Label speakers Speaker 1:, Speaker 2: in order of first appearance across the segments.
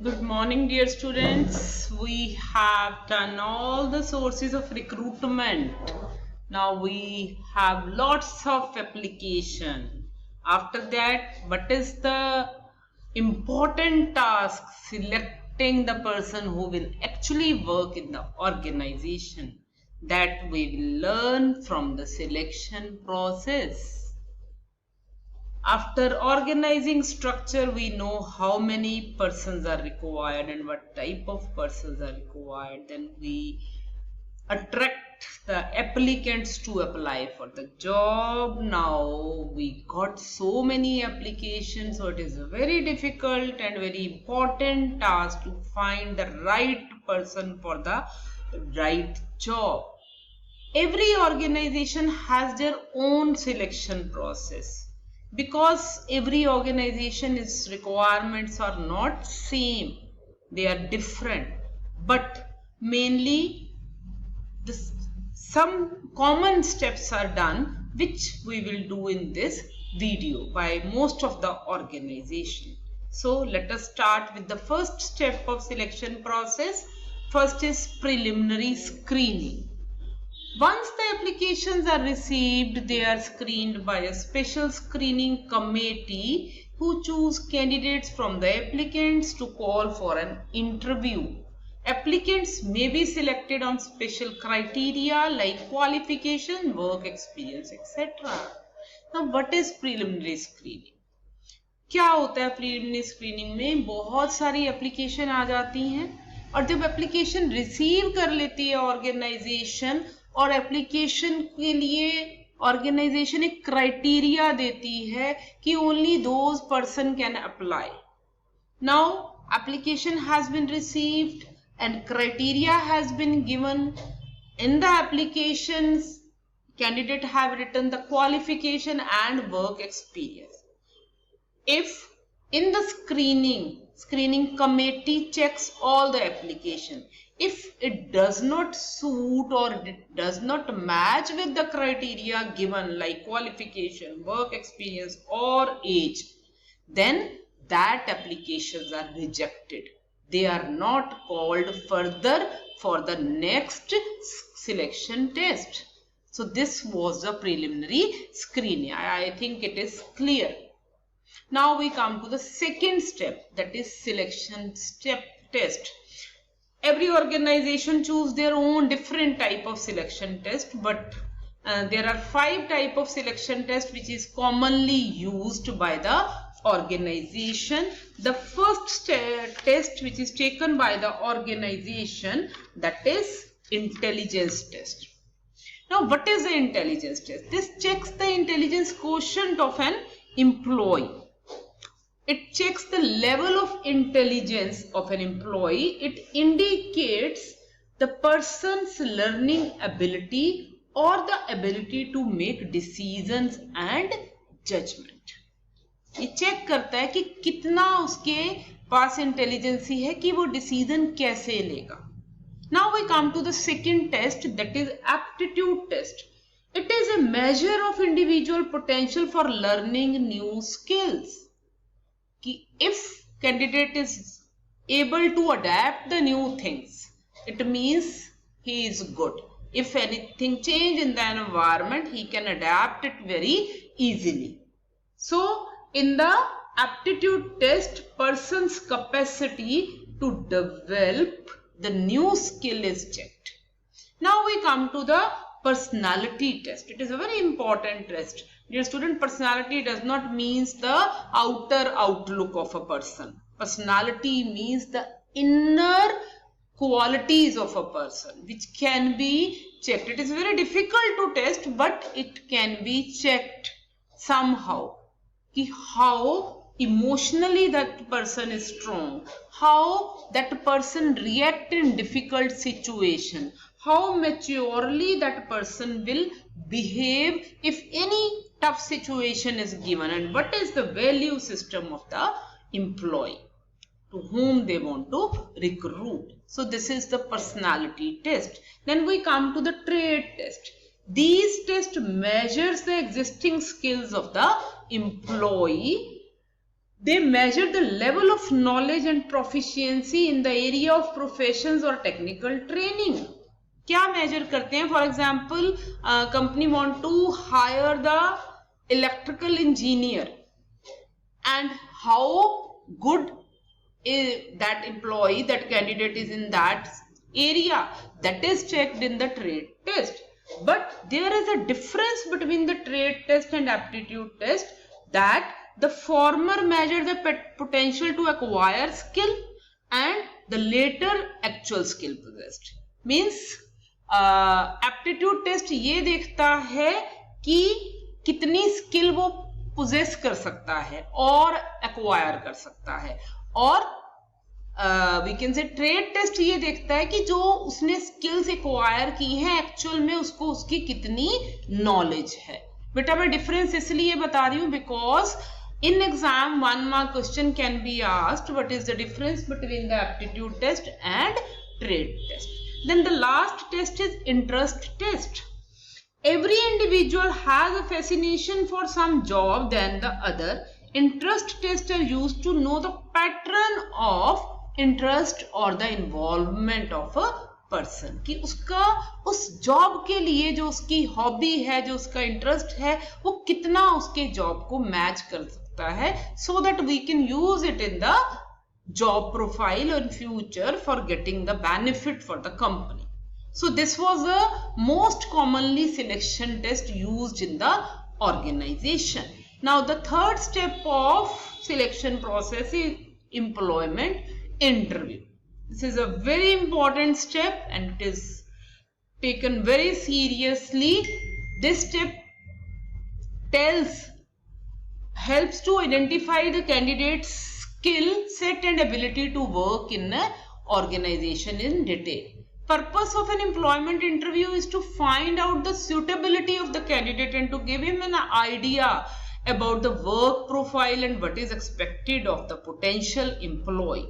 Speaker 1: Good morning, dear students. We have done all the sources of recruitment. Now we have lots of application. After that, what is the important task? Selecting the person who will actually work in the organization. That we will learn from the selection process. After organizing structure, we know how many persons are required and what type of persons are required. Then we attract the applicants to apply for the job. Now we got so many applications, so it is a very difficult and very important task to find the right person for the right job. Every organization has their own selection process because every organization its requirements are not same, they are different, but mainly some common steps are done which we will do in this video by most of the organization. So let us start with the first step of selection process. First is preliminary screening. Once the applications are received, they are screened by a special screening committee who choose candidates from the applicants to call for an interview. Applicants may be selected on special criteria like qualification, work experience, etc. Now, what is preliminary screening? क्या होता है preliminary screening में? बहुत सारी application आ जाती हैं और जब एप्लीकेशन रिसीव कर लेती है ऑर्गेनाइजेशन और एप्लीकेशन के लिए ऑर्गेनाइजेशन एक क्राइटेरिया देती है कि only those person can apply. Now application has been received and criteria has been given. in the applications candidate have written the qualification and work experience. If in the screening committee checks all the application, if it does not suit or it does not match with the criteria given like qualification, work experience or age, then that applications are rejected. They are not called further for the next selection test. So this was the preliminary screening. I think it is clear. Now we come to the second step, that is selection step test. Every organization choose their own different type of selection test, but there are 5 type of selection test which is commonly used by the organization. The first test which is taken by the organization, that is intelligence test. Now what is the intelligence test? This checks the intelligence quotient of an employee. It checks the level of intelligence of an employee. It indicates the person's learning ability or the ability to make decisions and judgment. ये check करता है कि कितना उसके पास intelligence है कि वो decision कैसे लेगा. Now we come to the second test, that is aptitude test. It is a measure of individual potential for learning new skills. If candidate is able to adapt the new things, it means he is good. If anything change in the environment, he can adapt it very easily. So in the aptitude test, person's capacity to develop the new skill is checked. Now we come to the personality test. It is a very important test. Dear student, personality does not means the outer outlook of a person. Personality means the inner qualities of a person which can be checked. It is very difficult to test, but it can be checked somehow. Ki how emotionally that person is strong, how that person react in difficult situation, how maturely that person will behave if any tough situation is given, and what is the value system of the employee to whom they want to recruit. So this is the personality test. Then we come to the trait test. These tests measures the existing skills of the employee they measure the level of knowledge and proficiency in the area of professions or technical training. क्या measure करते हैं? For example, company want to hire the electrical engineer, and how good is that employee, that candidate is in that area, that is checked in the trade test. But there is a difference between the trade test and aptitude test, that the former measure the potential to acquire skill and the later actual skill possessed. Means aptitude test ये देखता है कि कितनी skill वो possess कर सकता है और acquire कर सकता है, और we can say trade test ये देखता है कि जो उसने skills acquire की हैं actual में उसको उसकी कितनी knowledge है. बेटा मैं difference इसलिए बता रही हूँ because in exam 1 mark question can be asked what is the difference between the aptitude test and trade test. Then the last test is interest test. Every individual has a fascination for some job than the other. Interest tests are used to know the pattern of interest or the involvement of a person, कि उसका उस job के लिए जो उसकी hobby है, जो उसका इंटरेस्ट है, वो कितना उसके जॉब को मैच कर सकता है, so that we can use it in the job profile in future for getting the benefit for the company. So this was the most commonly selection test used in the organization. Now the third step of selection process is employment interview. This is a very important step and it is taken very seriously. This step helps to identify the candidate's skill set and ability to work in an organization in detail. Purpose of an employment interview is to find out the suitability of the candidate and to give him an idea about the work profile and what is expected of the potential employee.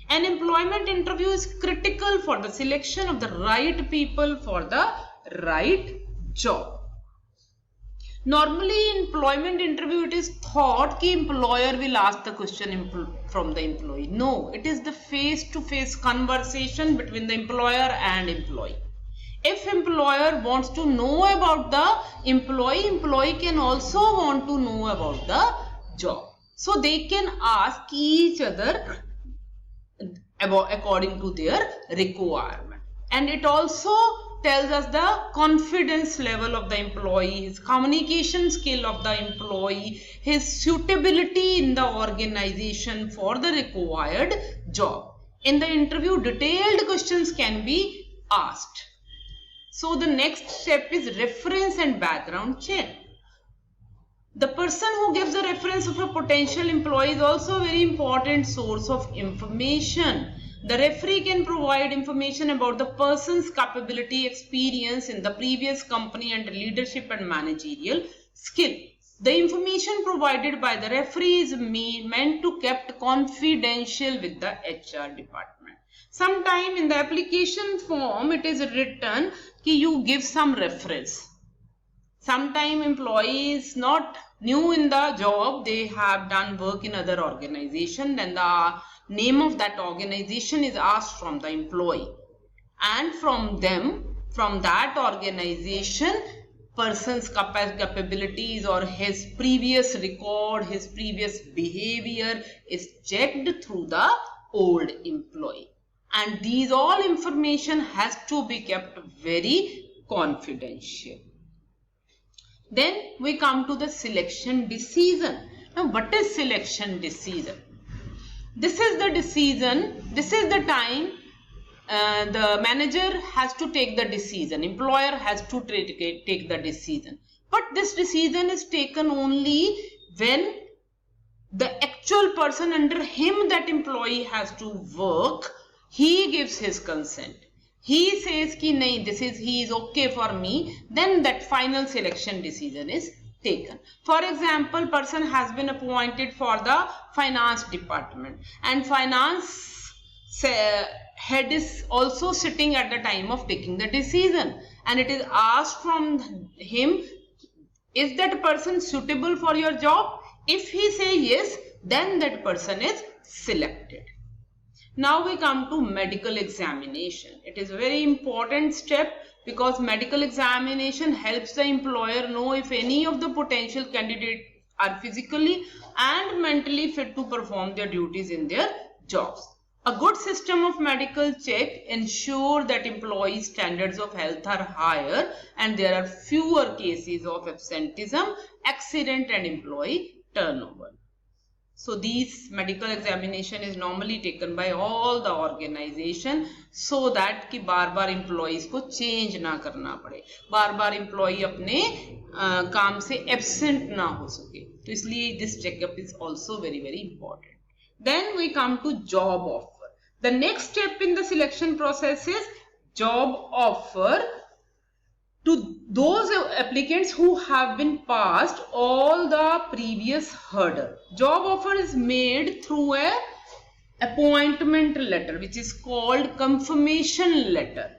Speaker 1: An employment interview is critical for the selection of the right people for the right job. Normally, employment interview, it is thought that employer will ask the question from the employee. No, it is the face-to-face conversation between the employer and employee. If employer wants to know about the employee can also want to know about the job. So they can ask each other according to their requirement. And it also tells us the confidence level of the employee, his communication skill of the employee, his suitability in the organization for the required job. In the interview, detailed questions can be asked. So the next step is reference and background check. The person who gives the reference of a potential employee is also a very important source of information. The referee can provide information about the person's capability, experience in the previous company and leadership and managerial skill. The information provided by the referee is meant to kept confidential with the HR department. Sometime in the application form it is written that you give some reference. Sometime employee is not new in the job, they have done work in other organization and the name of that organization is asked from the employee, and from that organization, person's capabilities or his previous record, his previous behavior is checked through the old employee, and these all information has to be kept very confidential. Then we come to the selection decision. Now what is selection decision? This is the decision, this is the time the manager has to take the decision, employer has to take the decision. But this decision is taken only when the actual person under him that employee has to work, he gives his consent. He says ki nahi, he is okay for me, then that final selection decision is taken. For example, person has been appointed for the finance department and finance head is also sitting at the time of taking the decision, and it is asked from him, is that person suitable for your job? If he say yes, then that person is selected. Now we come to medical examination. It is a very important step because medical examination helps the employer know if any of the potential candidates are physically and mentally fit to perform their duties in their jobs. A good system of medical check ensures that employee standards of health are higher and there are fewer cases of absenteeism, accident and employee turnover. So these medical examination is normally taken by all the organization so that कि बार-बार employees को change ना करना पड़े, बार-बार employee अपने काम से absent ना हो सके, तो इसलिए this checkup is also very important. Then we come to job offer. The next step in the selection process is job offer to those applicants who have been passed all the previous hurdle. Job offer is made through a appointment letter which is called confirmation letter.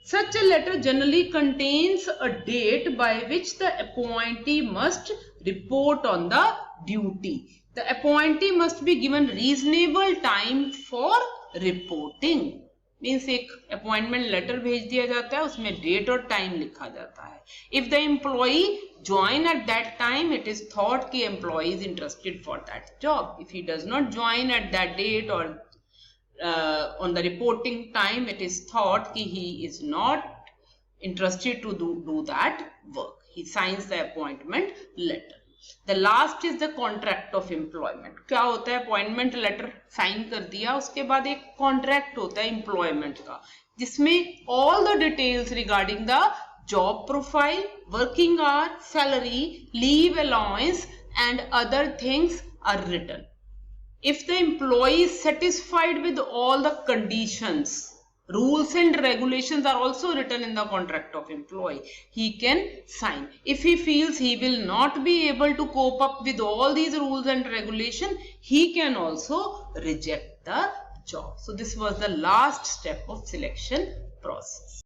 Speaker 1: Such a letter generally contains a date by which the appointee must report on the duty. The appointee must be given reasonable time for reporting. Means एक appointment letter भेज दिया जाता है, उसमें date और time लिखा जाता है. If the employee join at that time it is thought कि employee is interested for that job. If he does not join at that date or on the reporting time it is thought कि he is not interested to do that work. He signs the appointment letter. The last is the contract of employment. क्या होता है? Appointment letter sign कर दिया, उसके बाद एक contract होता है एम्प्लॉयमेंट का जिसमें all the details regarding the job profile, working hour, salary, leave allowance and other things are written. If the employee is satisfied with all the conditions, rules and regulations are also written in the contract of employee, he can sign. If he feels he will not be able to cope up with all these rules and regulations, he can also reject the job. So this was the last step of selection process.